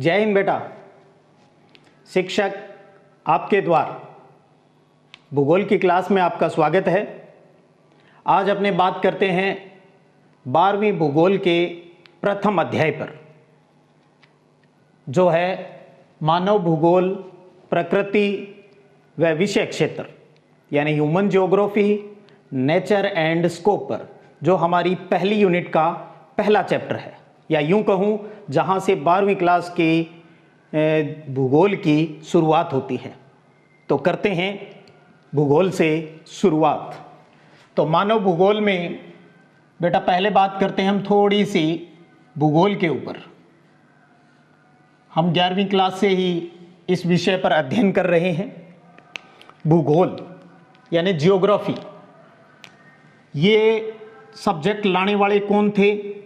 जय हिंद बेटा। शिक्षक आपके द्वार भूगोल की क्लास में आपका स्वागत है। आज अपने बात करते हैं 12वीं भूगोल के प्रथम अध्याय पर, जो है मानव भूगोल, प्रकृति व विषय क्षेत्र यानी human geography, nature and scope पर, जो हमारी पहली यूनिट का पहला चैप्टर है, या यूं कहूं जहां से 12वीं क्लास की भूगोल की शुरुआत होती है। तो करते हैं भूगोल से शुरुआत। तो मानव भूगोल में बेटा पहले बात करते हैं हम थोड़ी सी भूगोल के ऊपर। हम 11वीं क्लास से ही इस विषय पर अध्ययन कर रहे हैं। भूगोल यानी जियोग्राफी, ये सब्जेक्ट लाने वाले कौन थे?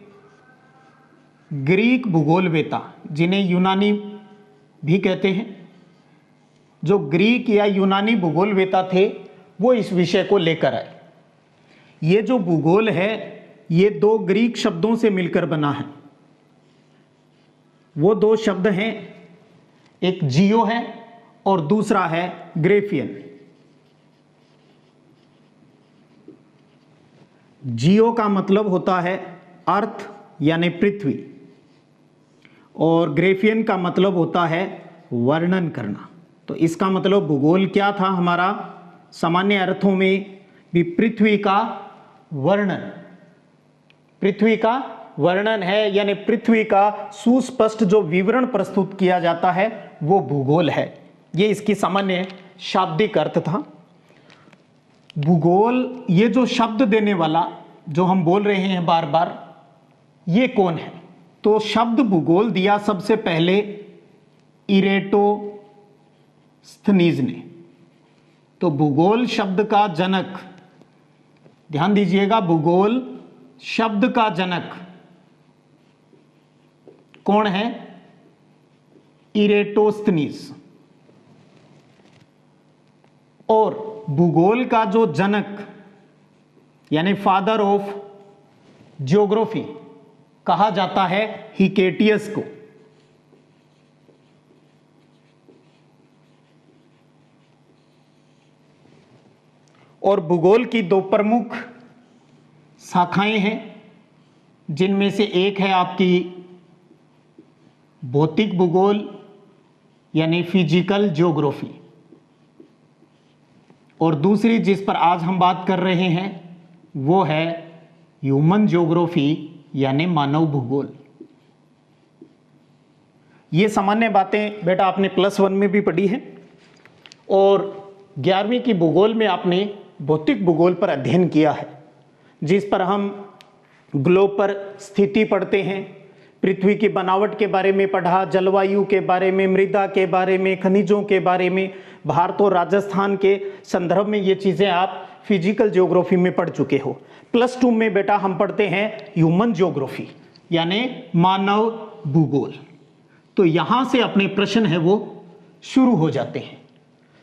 ग्रीक भूगोलवेता, जिन्हें यूनानी भी कहते हैं। जो ग्रीक या यूनानी भूगोलवेता थे वो इस विषय को लेकर आए। ये जो भूगोल है ये दो ग्रीक शब्दों से मिलकर बना है। वो दो शब्द हैं, एक जियो है और दूसरा है ग्रेफियन। जियो का मतलब होता है अर्थ यानी पृथ्वी, और ग्रेफियन का मतलब होता है वर्णन करना। तो इसका मतलब भूगोल क्या था हमारा? सामान्य अर्थों में भी पृथ्वी का वर्णन, पृथ्वी का वर्णन है, यानी पृथ्वी का सुस्पष्ट जो विवरण प्रस्तुत किया जाता है वो भूगोल है। ये इसकी सामान्य शाब्दिक अर्थ था। भूगोल, ये जो शब्द देने वाला जो हम बोल रहे हैं बार बार, ये कौन है? तो शब्द भूगोल दिया सबसे पहले इरेटोस्थनीज ने। तो भूगोल शब्द का जनक, ध्यान दीजिएगा, भूगोल शब्द का जनक कौन है? इरेटोस्थनीज। और भूगोल का जो जनक यानी फादर ऑफ ज्योग्राफी कहा जाता है हिकेटियस को। और भूगोल की दो प्रमुख शाखाएं हैं, जिनमें से एक है आपकी भौतिक भूगोल यानी फिजिकल ज्योग्राफी, और दूसरी जिस पर आज हम बात कर रहे हैं वो है ह्यूमन ज्योग्राफी यानी मानव भूगोल। ये सामान्य बातें बेटा आपने +1 में भी पढ़ी है, और 11वीं की भूगोल में आपने भौतिक भूगोल पर अध्ययन किया है, जिस पर हम ग्लोब पर स्थिति पढ़ते हैं, पृथ्वी की बनावट के बारे में पढ़ा, जलवायु के बारे में, मृदा के बारे में, खनिजों के बारे में, भारत और राजस्थान के संदर्भ में ये चीज़ें आप फिजिकल ज्योग्राफी में पढ़ चुके हो। +2 में बेटा हम पढ़ते हैं ह्यूमन ज्योग्राफी यानी मानव भूगोल। तो यहां से अपने प्रश्न है वो शुरू हो जाते हैं।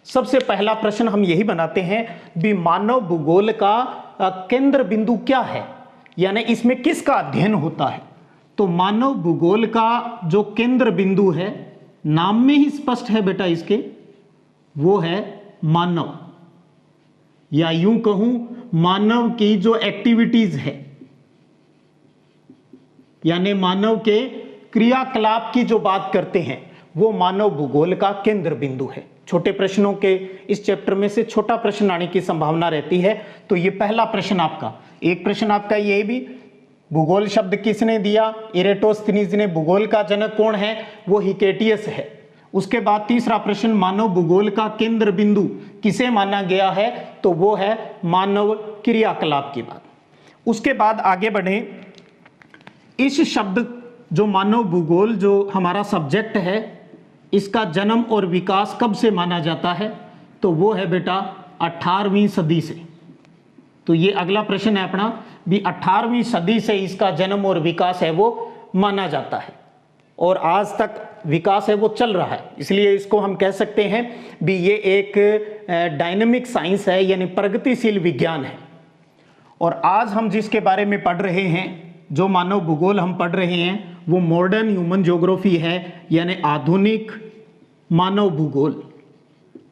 सबसे पहला प्रश्न हम यही बनाते हैं भी मानव भूगोल का केंद्र बिंदु क्या है, यानी इसमें किसका अध्ययन होता है? तो मानव भूगोल का जो केंद्र बिंदु है, नाम में ही स्पष्ट है बेटा इसके, वो है मानव, या यूं कहूं मानव की जो एक्टिविटीज है, यानी मानव के क्रियाकलाप की जो बात करते हैं वो मानव भूगोल का केंद्र बिंदु है। छोटे प्रश्नों के इस चैप्टर में से छोटा प्रश्न आने की संभावना रहती है। तो ये पहला प्रश्न आपका, एक प्रश्न आपका ये भी, भूगोल शब्द किसने दिया? इरेटोस्थनीज ने। भूगोल का जनक कौन है? वो हिकेटियस है। उसके बाद तीसरा प्रश्न, मानव भूगोल का केंद्र बिंदु किसे माना गया है? तो वो है मानव क्रियाकलाप की बात। उसके बाद आगे बढ़े, इस शब्द जो मानव भूगोल जो हमारा सब्जेक्ट है, इसका जन्म और विकास कब से माना जाता है? तो वो है बेटा 18वीं सदी से। तो ये अगला प्रश्न है अपना भी, 18वीं सदी से इसका जन्म और विकास है वो माना जाता है, और आज तक विकास है वो चल रहा है। इसलिए इसको हम कह सकते हैं भी ये एक डायनेमिक साइंस है, यानी प्रगतिशील विज्ञान है। और आज हम जिसके बारे में पढ़ रहे हैं जो मानव भूगोल हम पढ़ रहे हैं वो मॉडर्न ह्यूमन ज्योग्राफी है, यानी आधुनिक मानव भूगोल।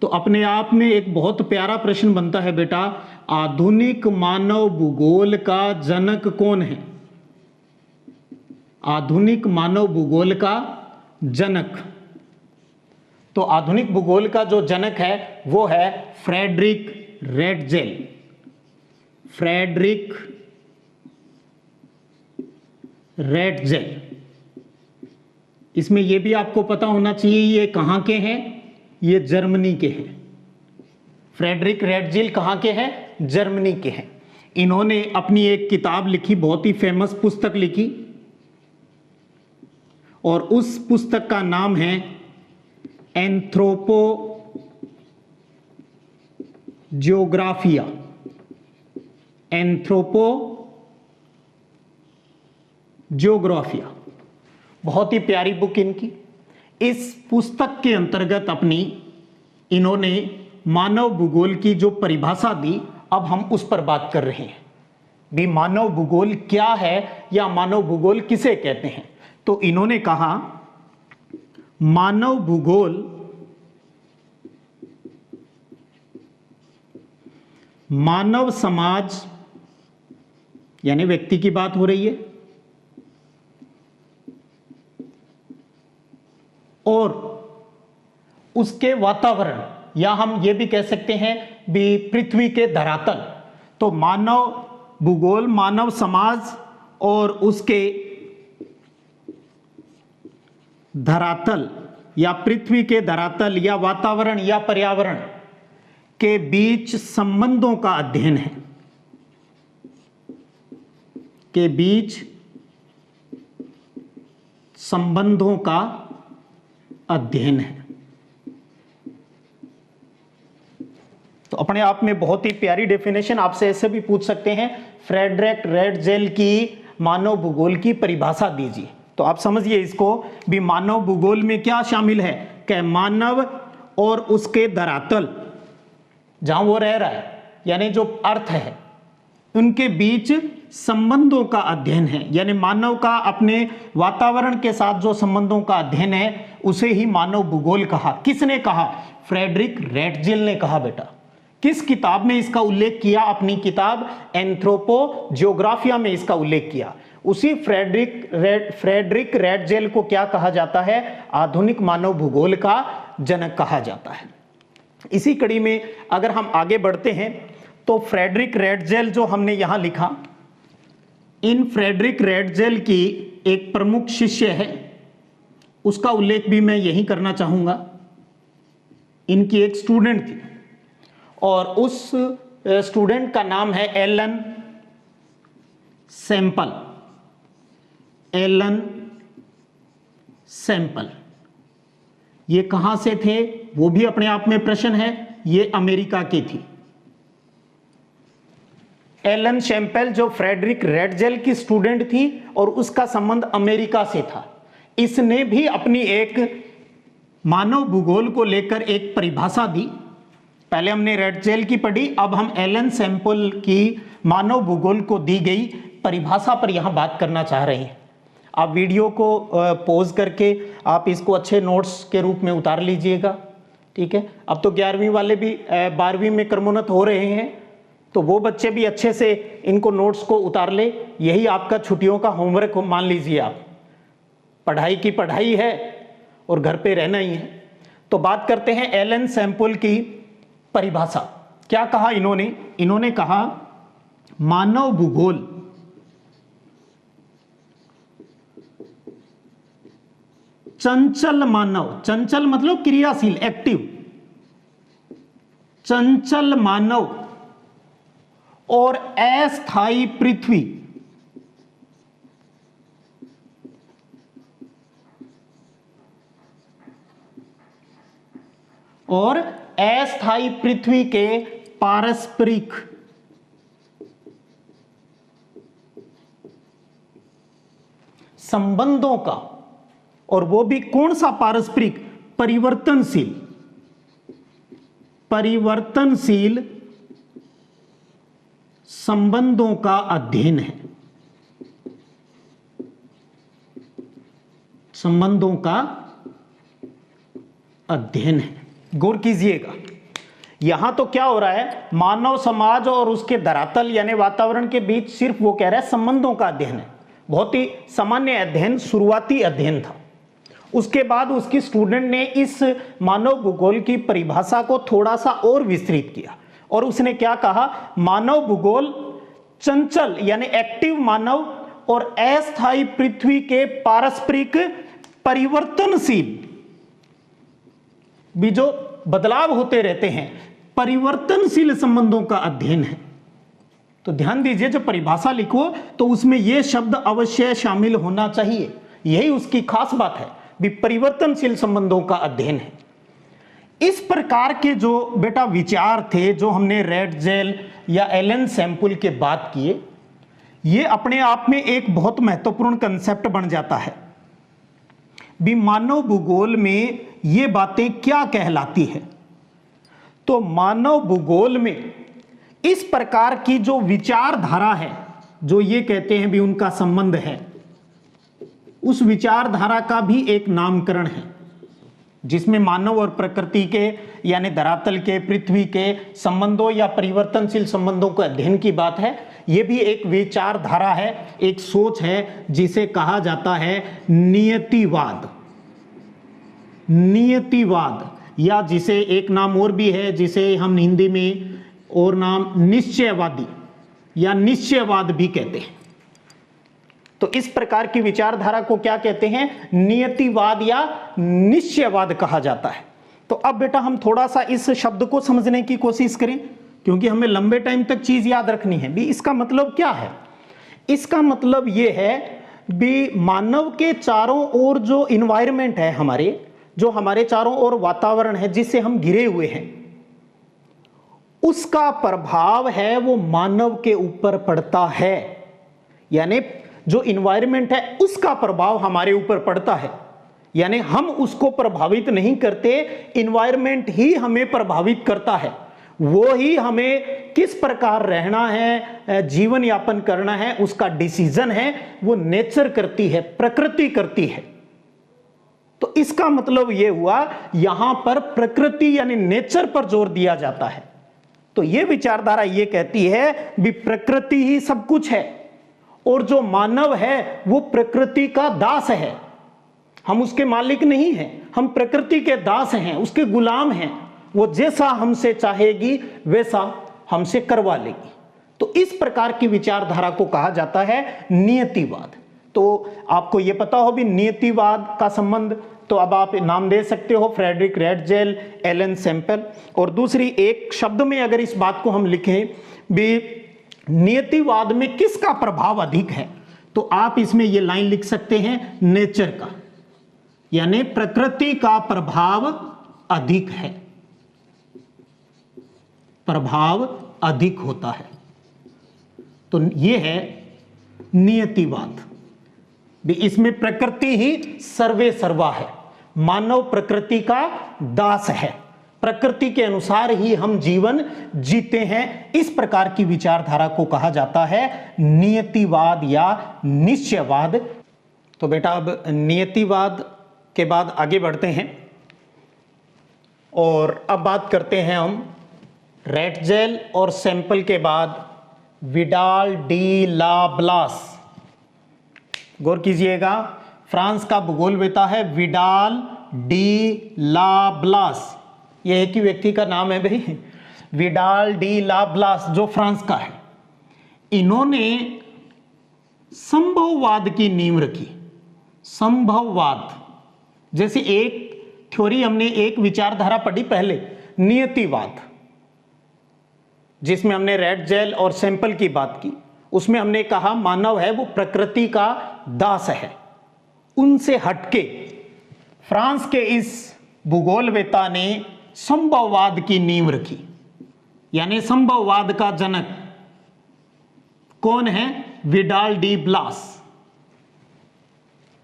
तो अपने आप में एक बहुत प्यारा प्रश्न बनता है बेटा, आधुनिक मानव भूगोल का जनक कौन है? आधुनिक मानव भूगोल का जनक, तो आधुनिक भूगोल का जो जनक है वो है फ्रेडरिक रेटजेल। Frederick Ratzel. इसमें यह भी आपको पता होना चाहिए ये कहां के हैं, ये जर्मनी के हैं। फ्रेडरिक रेटजेल कहां के हैं? जर्मनी के हैं। इन्होंने अपनी एक किताब लिखी, बहुत ही फेमस पुस्तक लिखी, और उस पुस्तक का नाम है एंथ्रोपो जियोग्राफिया। एंथ्रोपो जियोग्राफिया, बहुत ही प्यारी बुक इनकी। इस पुस्तक के अंतर्गत अपनी इन्होंने मानव भूगोल की जो परिभाषा दी, अब हम उस पर बात कर रहे हैं भी मानव भूगोल क्या है या मानव भूगोल किसे कहते हैं। तो इन्होंने कहा मानव भूगोल मानव समाज, यानी व्यक्ति की बात हो रही है, और उसके वातावरण, या हम ये भी कह सकते हैं भी पृथ्वी के धरातल। तो मानव भूगोल मानव समाज और उसके धरातल या पृथ्वी के धरातल या वातावरण या पर्यावरण के बीच संबंधों का अध्ययन है, के बीच संबंधों का अध्ययन है। तो अपने आप में बहुत ही प्यारी डेफिनेशन। आपसे ऐसे भी पूछ सकते हैं फ्रेडरिक रेटजेल की मानव भूगोल की परिभाषा दीजिए, तो आप समझिए इसको भी मानव भूगोल में क्या शामिल है कि मानव और उसके धरातल, जहां वो रह रहा है, यानी जो अर्थ है, उनके बीच संबंधों का अध्ययन है। यानी मानव का अपने वातावरण के साथ जो संबंधों का अध्ययन है उसे ही मानव भूगोल कहा। किसने कहा? फ्रेडरिक रेटजेल ने कहा बेटा। किस किताब में इसका उल्लेख किया? अपनी किताब एंथ्रोपो जियोग्राफिया में इसका उल्लेख किया। उसी फ्रेडरिक रेटजेल को क्या कहा जाता है? आधुनिक मानव भूगोल का जनक कहा जाता है। इसी कड़ी में अगर हम आगे बढ़ते हैं तो फ्रेडरिक रेटजेल जो हमने यहां लिखा, इन फ्रेडरिक रेटजेल की एक प्रमुख शिष्य है, उसका उल्लेख भी मैं यही करना चाहूंगा। इनकी एक स्टूडेंट थी और उस स्टूडेंट का नाम है एलन सैंपल। Elon sample. ये कहां से थे वो भी अपने आप में प्रश्न है। ये अमेरिका की थी। एलन सैंपल जो फ्रेडरिक रेटजेल की स्टूडेंट थी और उसका संबंध अमेरिका से था। इसने भी अपनी एक मानव भूगोल को लेकर एक परिभाषा दी। पहले हमने रेटजेल की पढ़ी, अब हम एलन सैंपल की मानव भूगोल को दी गई परिभाषा पर यहां बात करना चाह रहे हैं। आप वीडियो को पॉज करके आप इसको अच्छे नोट्स के रूप में उतार लीजिएगा, ठीक है। अब तो 11वीं वाले भी 12वीं में क्रमोन्नत हो रहे हैं, तो वो बच्चे भी अच्छे से इनको नोट्स को उतार ले। यही आपका छुट्टियों का होमवर्क मान लीजिए आप। पढ़ाई की पढ़ाई है और घर पे रहना ही है। तो बात करते हैं एलन सैंपल की परिभाषा। क्या कहा इन्होंने? इन्होंने कहा मानव भूगोल चंचल मानव, चंचल मतलब क्रियाशील, एक्टिव, चंचल मानव और अस्थायी पृथ्वी और अस्थायी पृथ्वी के पारस्परिक संबंधों का, और वो भी कौन सा पारस्परिक? परिवर्तनशील, परिवर्तनशील संबंधों का अध्ययन है। संबंधों का अध्ययन है। गौर कीजिएगा, यहां तो क्या हो रहा है, मानव समाज और उसके धरातल यानी वातावरण के बीच सिर्फ वो कह रहा है संबंधों का अध्ययन है। बहुत ही सामान्य अध्ययन, शुरुआती अध्ययन था। उसके बाद उसकी स्टूडेंट ने इस मानव भूगोल की परिभाषा को थोड़ा सा और विस्तृत किया और उसने क्या कहा, मानव भूगोल चंचल यानी एक्टिव मानव और अस्थायी पृथ्वी के पारस्परिक परिवर्तनशील भी जो बदलाव होते रहते हैं, परिवर्तनशील संबंधों का अध्ययन है। तो ध्यान दीजिए, जब परिभाषा लिखो तो उसमें यह शब्द अवश्य शामिल होना चाहिए, यही उसकी खास बात है, भी परिवर्तनशील संबंधों का अध्ययन है। इस प्रकार के जो बेटा विचार थे जो हमने रेडजेल या एलन सैंपल के बात किए, ये अपने आप में एक बहुत महत्वपूर्ण कंसेप्ट बन जाता है। भी मानव भूगोल में ये बातें क्या कहलाती है। तो मानव भूगोल में इस प्रकार की जो विचारधारा है, जो ये कहते हैं भी उनका संबंध है, उस विचारधारा का भी एक नामकरण है, जिसमें मानव और प्रकृति के यानी धरातल के, पृथ्वी के संबंधों या परिवर्तनशील संबंधों के अध्ययन की बात है। यह भी एक विचारधारा है, एक सोच है, जिसे कहा जाता है नियतिवाद। नियतिवाद, या जिसे एक नाम और भी है, जिसे हम हिंदी में और नाम निश्चयवादी या निश्चयवाद भी कहते हैं। तो इस प्रकार की विचारधारा को क्या कहते हैं, नियतिवाद या निश्चयवाद कहा जाता है। तो अब बेटा हम थोड़ा सा इस शब्द को समझने की कोशिश करें, क्योंकि हमें लंबे टाइम तक चीज याद रखनी है। भी इसका मतलब क्या है, इसका मतलब यह है भी मानव के चारों ओर जो इन्वायरमेंट है, हमारे जो हमारे चारों ओर वातावरण है जिससे हम घिरे हुए हैं, उसका प्रभाव है वो मानव के ऊपर पड़ता है। यानी जो इन्वायरमेंट है उसका प्रभाव हमारे ऊपर पड़ता है, यानी हम उसको प्रभावित नहीं करते, इन्वायरमेंट ही हमें प्रभावित करता है। वो ही हमें किस प्रकार रहना है, जीवन यापन करना है, उसका डिसीजन है वो नेचर करती है, प्रकृति करती है। तो इसका मतलब यह हुआ यहां पर प्रकृति यानी नेचर पर जोर दिया जाता है। तो यह विचारधारा यह कहती है भी प्रकृति ही सब कुछ है और जो मानव है वो प्रकृति का दास है। हम उसके मालिक नहीं हैं, हम प्रकृति के दास हैं, उसके गुलाम हैं। वो जैसा हमसे चाहेगी वैसा हमसे करवा लेगी। तो इस प्रकार की विचारधारा को कहा जाता है नियतिवाद। तो आपको यह पता हो भी नियतिवाद का संबंध, तो अब आप नाम दे सकते हो फ्रेडरिक रेडजेल, एलन सैंपल। और दूसरी एक शब्द में अगर इस बात को हम लिखें भी नियतिवाद में किसका प्रभाव अधिक है, तो आप इसमें यह लाइन लिख सकते हैं नेचर का, यानी प्रकृति का प्रभाव अधिक है, प्रभाव अधिक होता है। तो यह है नियतिवाद। इसमें प्रकृति ही सर्वे सर्वा है, मानव प्रकृति का दास है, प्रकृति के अनुसार ही हम जीवन जीते हैं। इस प्रकार की विचारधारा को कहा जाता है नियतिवाद या निश्चयवाद। तो बेटा अब नियतिवाद के बाद आगे बढ़ते हैं और अब बात करते हैं हम रेडजेल और सैंपल के बाद विडाल डी ला ब्लास। गौर कीजिएगा, फ्रांस का भूगोलवेता है विडाल डी ला ब्लास। यह एक ही व्यक्ति का नाम है भाई, विडाल डी ला ब्लास, जो फ्रांस का है। इन्होंने संभववाद की नींव रखी। संभववाद जैसे एक थ्योरी, हमने एक विचारधारा पढ़ी पहले नियतिवाद, जिसमें हमने रेडजेल और सैंपल की बात की। उसमें हमने कहा मानव है वो प्रकृति का दास है। उनसे हटके फ्रांस के इस भूगोलवेता ने संभववाद की नींव रखी, यानी संभववाद का जनक कौन है, विडाल डी ब्लास।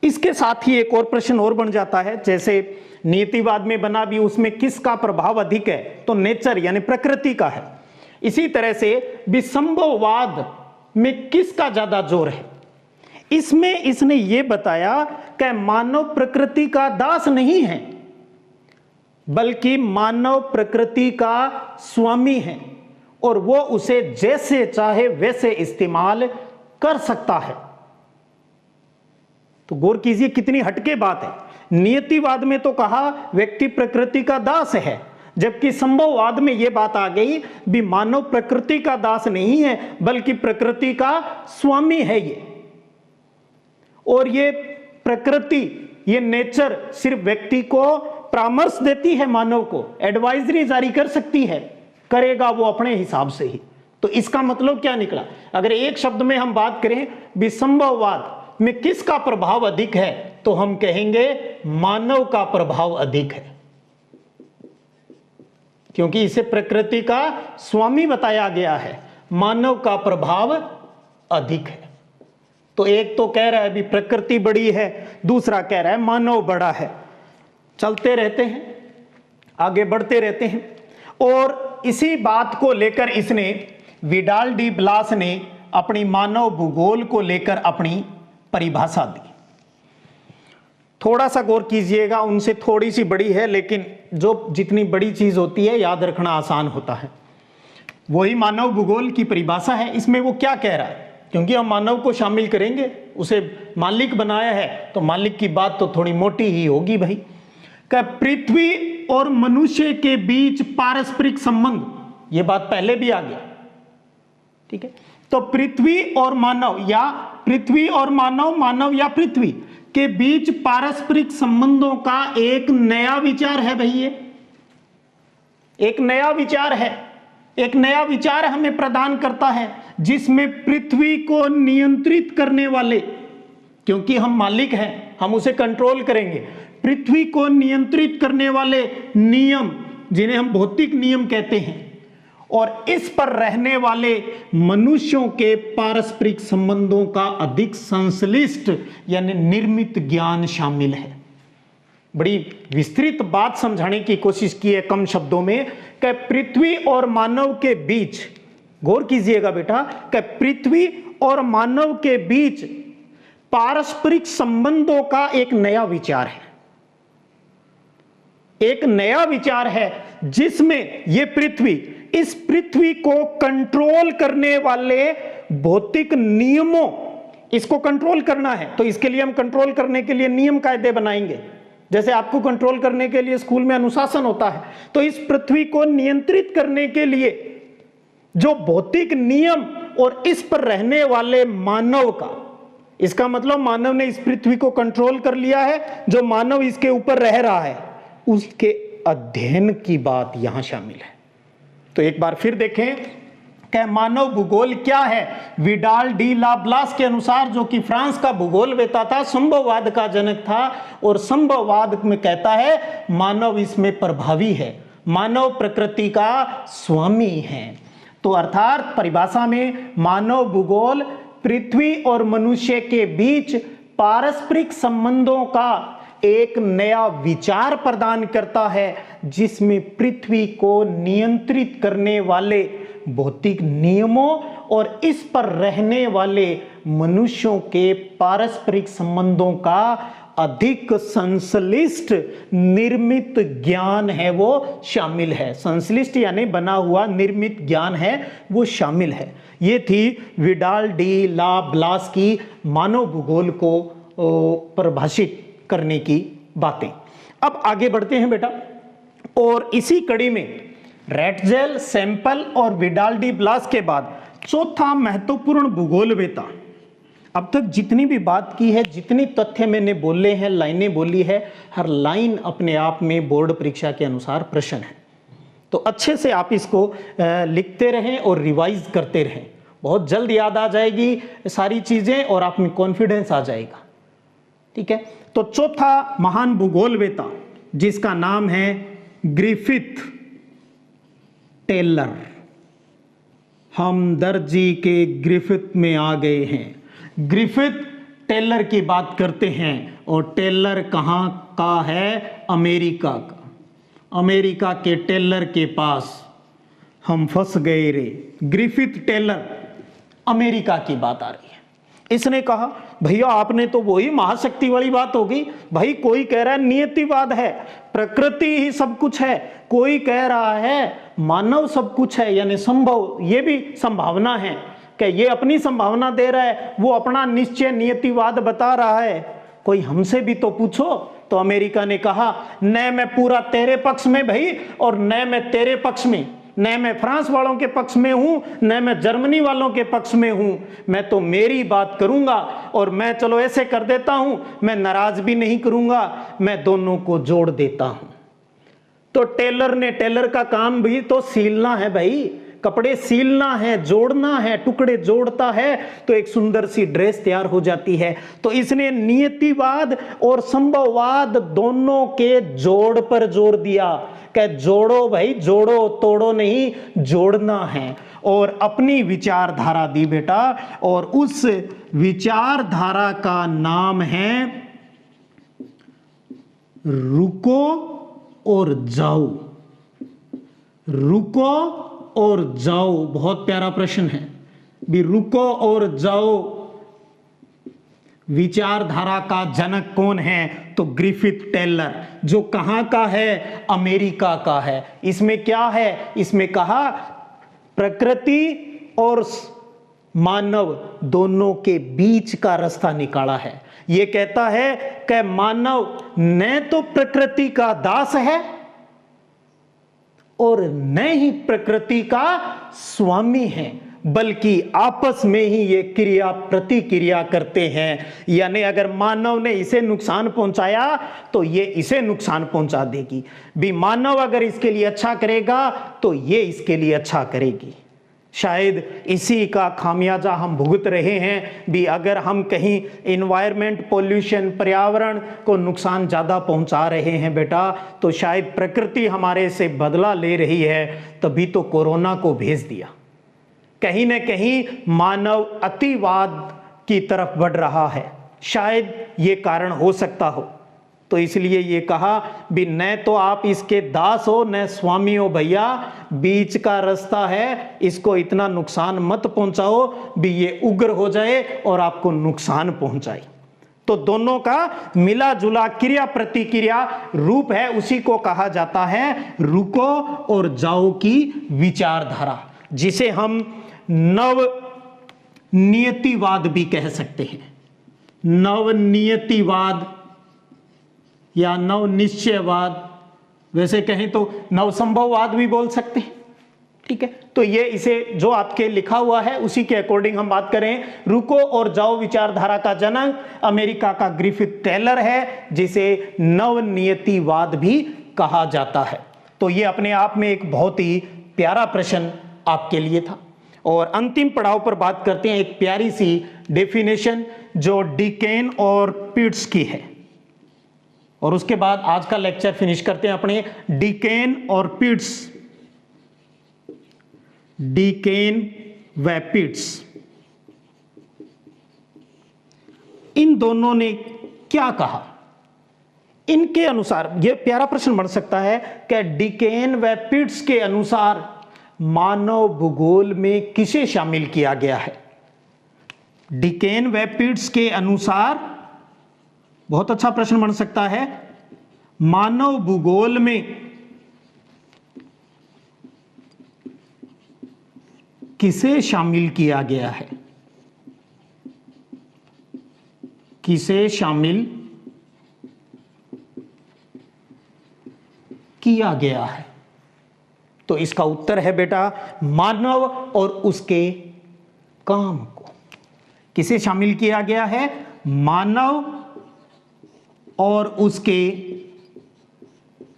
इसके साथ ही एक और प्रश्न और बन जाता है, जैसे नीतिवाद में बना भी उसमें किसका प्रभाव अधिक है, तो नेचर यानी प्रकृति का है। इसी तरह से भी संभववाद में किसका ज्यादा जोर है। इसमें इसने ये बताया कि मानव प्रकृति का दास नहीं है, बल्कि मानव प्रकृति का स्वामी है और वो उसे जैसे चाहे वैसे इस्तेमाल कर सकता है। तो गौर कीजिए कितनी हटके बात है। नियतिवाद में तो कहा व्यक्ति प्रकृति का दास है, जबकि संभववाद में यह बात आ गई भी मानव प्रकृति का दास नहीं है बल्कि प्रकृति का स्वामी है ये। और ये प्रकृति, ये नेचर सिर्फ व्यक्ति को परामर्श देती है, मानव को एडवाइजरी जारी कर सकती है, करेगा वो अपने हिसाब से ही। तो इसका मतलब क्या निकला? अगर एक शब्द में हम बात करें विसंभववाद में किसका प्रभाव अधिक है, तो हम कहेंगे मानव का प्रभाव अधिक है, क्योंकि इसे प्रकृति का स्वामी बताया गया है, मानव का प्रभाव अधिक है। तो एक तो कह रहा है भी प्रकृति बड़ी है, दूसरा कह रहा है मानव बड़ा है। चलते रहते हैं, आगे बढ़ते रहते हैं। और इसी बात को लेकर इसने विडाल डी ब्लास ने अपनी मानव भूगोल को लेकर अपनी परिभाषा दी। थोड़ा सा गौर कीजिएगा, उनसे थोड़ी सी बड़ी है, लेकिन जो जितनी बड़ी चीज होती है याद रखना आसान होता है। वही मानव भूगोल की परिभाषा है। इसमें वो क्या कह रहा है, क्योंकि हम मानव को शामिल करेंगे, उसे मालिक बनाया है, तो मालिक की बात तो थोड़ी मोटी ही होगी भाई। क्या पृथ्वी और मनुष्य के बीच पारस्परिक संबंध, ये बात पहले भी आ गया, ठीक है। तो पृथ्वी और मानव या पृथ्वी और मानव, मानव या पृथ्वी के बीच पारस्परिक संबंधों का एक नया विचार है भाई। ये एक नया विचार है, एक नया विचार हमें प्रदान करता है, जिसमें पृथ्वी को नियंत्रित करने वाले, क्योंकि हम मालिक हैं, हम उसे कंट्रोल करेंगे, पृथ्वी को नियंत्रित करने वाले नियम, जिन्हें हम भौतिक नियम कहते हैं, और इस पर रहने वाले मनुष्यों के पारस्परिक संबंधों का अधिक संश्लिष्ट यानी निर्मित ज्ञान शामिल है। बड़ी विस्तृत बात समझाने की कोशिश की है कम शब्दों में कि पृथ्वी और मानव के बीच, गौर कीजिएगा बेटा, कि पृथ्वी और मानव के बीच पारस्परिक संबंधों का एक नया विचार है, एक नया विचार है, जिसमें यह पृथ्वी, इस पृथ्वी को कंट्रोल करने वाले भौतिक नियमों, इसको कंट्रोल करना है, तो इसके लिए हम कंट्रोल करने के लिए नियम कायदे बनाएंगे। जैसे आपको कंट्रोल करने के लिए स्कूल में अनुशासन होता है, तो इस पृथ्वी को नियंत्रित करने के लिए जो भौतिक नियम और इस पर रहने वाले मानव का, इसका मतलब मानव ने इस पृथ्वी को कंट्रोल कर लिया है, जो मानव इसके ऊपर रह रहा है उसके अध्ययन की बात यहां शामिल है। तो एक बार फिर देखें कि मानव भूगोल क्या है। विडाल डी ला ब्लास के अनुसार, जो कि फ्रांस का भूगोलवेत्ता था, संभववाद का जनक था, और संभववाद में कहता है मानव इसमें प्रभावी है, मानव प्रकृति का स्वामी है। तो अर्थात परिभाषा में मानव भूगोल पृथ्वी और मनुष्य के बीच पारस्परिक संबंधों का एक नया विचार प्रदान करता है, जिसमें पृथ्वी को नियंत्रित करने वाले भौतिक नियमों और इस पर रहने वाले मनुष्यों के पारस्परिक संबंधों का अधिक संश्लिष्ट निर्मित ज्ञान है वो शामिल है। संश्लिष्ट यानी बना हुआ निर्मित ज्ञान है वो शामिल है। ये थी विडाल डी ला ब्लास की मानव भूगोल को परिभाषित करने की बातें। अब आगे बढ़ते हैं बेटा, और इसी कड़ी में रैटजेल, सैंपल और विडाल डी ब्लास के बाद चौथा महत्वपूर्ण भूगोलवेत्ता, अब तक जितनी भी बात की है, जितनी तथ्य मैंने बोले हैं, लाइनें बोली है, हर लाइन अपने आप में बोर्ड परीक्षा के अनुसार प्रश्न है। तो अच्छे से आप इसको लिखते रहें और रिवाइज करते रहें, बहुत जल्द याद आ जाएगी सारी चीजें और आप में कॉन्फिडेंस आ जाएगा। ठीक है, तो चौथा महान भूगोलवेत्ता जिसका नाम है ग्रिफिथ टेलर। हम दर्जी के ग्रिफिथ में आ गए हैं। ग्रिफिथ टेलर की बात करते हैं, और टेलर कहाँ का है? अमेरिका का। अमेरिका के टेलर के पास हम फंस गए रे। ग्रिफिथ टेलर, अमेरिका की बात आ रही है। इसने कहा भैया आपने तो वही महाशक्ति वाली बात होगी। भाई कोई कह रहा है नियतिवाद है, प्रकृति ही सब कुछ है, कोई कह रहा है मानव सब कुछ है, यानी संभव, ये भी संभावना है कि ये अपनी संभावना दे रहा है, वो अपना निश्चय नियतिवाद बता रहा है। कोई हमसे भी तो पूछो। तो अमेरिका ने कहा न मैं पूरा तेरे पक्ष में भाई, और न मैं तेरे पक्ष में, न मैं फ्रांस वालों के पक्ष में हूं, न मैं जर्मनी वालों के पक्ष में हूं, मैं तो मेरी बात करूंगा। और मैं चलो ऐसे कर देता हूं, मैं नाराज भी नहीं करूंगा, मैं दोनों को जोड़ देता हूं। तो टेलर का काम भी तो सीलना है भाई, कपड़े सीलना है, जोड़ना है, टुकड़े जोड़ता है तो एक सुंदर सी ड्रेस तैयार हो जाती है। तो इसने नियतिवाद और संभववाद दोनों के जोड़ पर जोर दिया कि जोड़ो भाई, जोड़ो, तोड़ो नहीं, जोड़ना है। और अपनी विचारधारा दी बेटा, और उस विचारधारा का नाम है रुको और जाओ। रुको और जाओ, बहुत प्यारा प्रश्न है भी। रुको और जाओ विचारधारा का जनक कौन है? तो ग्रिफिथ टेलर, जो कहां का है? अमेरिका का है। इसमें क्या है? इसमें कहा प्रकृति और मानव दोनों के बीच का रास्ता निकाला है। यह कहता है कि मानव न तो प्रकृति का दास है और न ही प्रकृति का स्वामी है, बल्कि आपस में ही ये क्रिया प्रतिक्रिया करते हैं। यानी अगर मानव ने इसे नुकसान पहुंचाया तो ये इसे नुकसान पहुंचा देगी भी। मानव अगर इसके लिए अच्छा करेगा तो ये इसके लिए अच्छा करेगी। शायद इसी का खामियाजा हम भुगत रहे हैं भी। अगर हम कहीं इन्वायरमेंट पोल्यूशन, पर्यावरण को नुकसान ज़्यादा पहुंचा रहे हैं बेटा, तो शायद प्रकृति हमारे से बदला ले रही है, तभी तो कोरोना को भेज दिया। कहीं न कहीं मानव अतिवाद की तरफ बढ़ रहा है, शायद ये कारण हो सकता हो। तो इसलिए ये कहा भी न तो आप इसके दास हो न स्वामी हो भैया, बीच का रास्ता है, इसको इतना नुकसान मत पहुंचाओ भी ये उग्र हो जाए और आपको नुकसान पहुंचाए। तो दोनों का मिला जुला क्रिया प्रतिक्रिया रूप है, उसी को कहा जाता है रुको और जाओ की विचारधारा, जिसे हम नव नियतिवाद भी कह सकते हैं। नव नियतिवाद या नव निश्चयवाद, वैसे कहें तो नव संभववाद भी बोल सकते हैं। ठीक है, तो ये इसे जो आपके लिखा हुआ है उसी के अकॉर्डिंग हम बात करें। रुको और जाओ विचारधारा का जनक अमेरिका का ग्रिफिथ टेलर है, जिसे नव नियतिवाद भी कहा जाता है। तो ये अपने आप में एक बहुत ही प्यारा प्रश्न आपके लिए था। और अंतिम पड़ाव पर बात करते हैं, एक प्यारी सी डेफिनेशन जो डिकेन और पिट्स की है, और उसके बाद आज का लेक्चर फिनिश करते हैं अपने डिकेन और पिट्स। डिकेन व पिट्स, इन दोनों ने क्या कहा? इनके अनुसार यह प्यारा प्रश्न बन सकता है कि डिकेन व पिट्स के अनुसार मानव भूगोल में किसे शामिल किया गया है? डिकेन व पिट्स के अनुसार बहुत अच्छा प्रश्न बन सकता है, मानव भूगोल में किसे शामिल किया गया है? किसे शामिल किया गया है? तो इसका उत्तर है बेटा मानव और उसके काम को। किसे शामिल किया गया है? मानव और उसके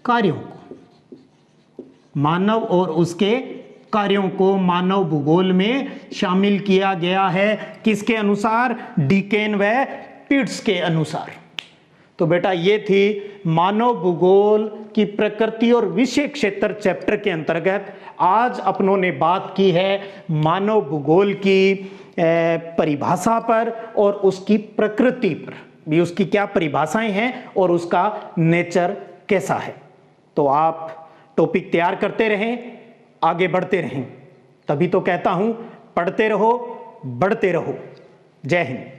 कार्यों को। मानव और उसके कार्यों को मानव भूगोल में शामिल किया गया है। किसके अनुसार? डिकेन व पिट्स के अनुसार। तो बेटा ये थी मानव भूगोल की प्रकृति और विषय क्षेत्र चैप्टर के अंतर्गत आज अपनों ने बात की है मानव भूगोल की परिभाषा पर और उसकी प्रकृति पर भी, उसकी क्या परिभाषाएं हैं और उसका नेचर कैसा है। तो आप टॉपिक तैयार करते रहें, आगे बढ़ते रहें, तभी तो कहता हूं पढ़ते रहो, बढ़ते रहो। जय हिंद।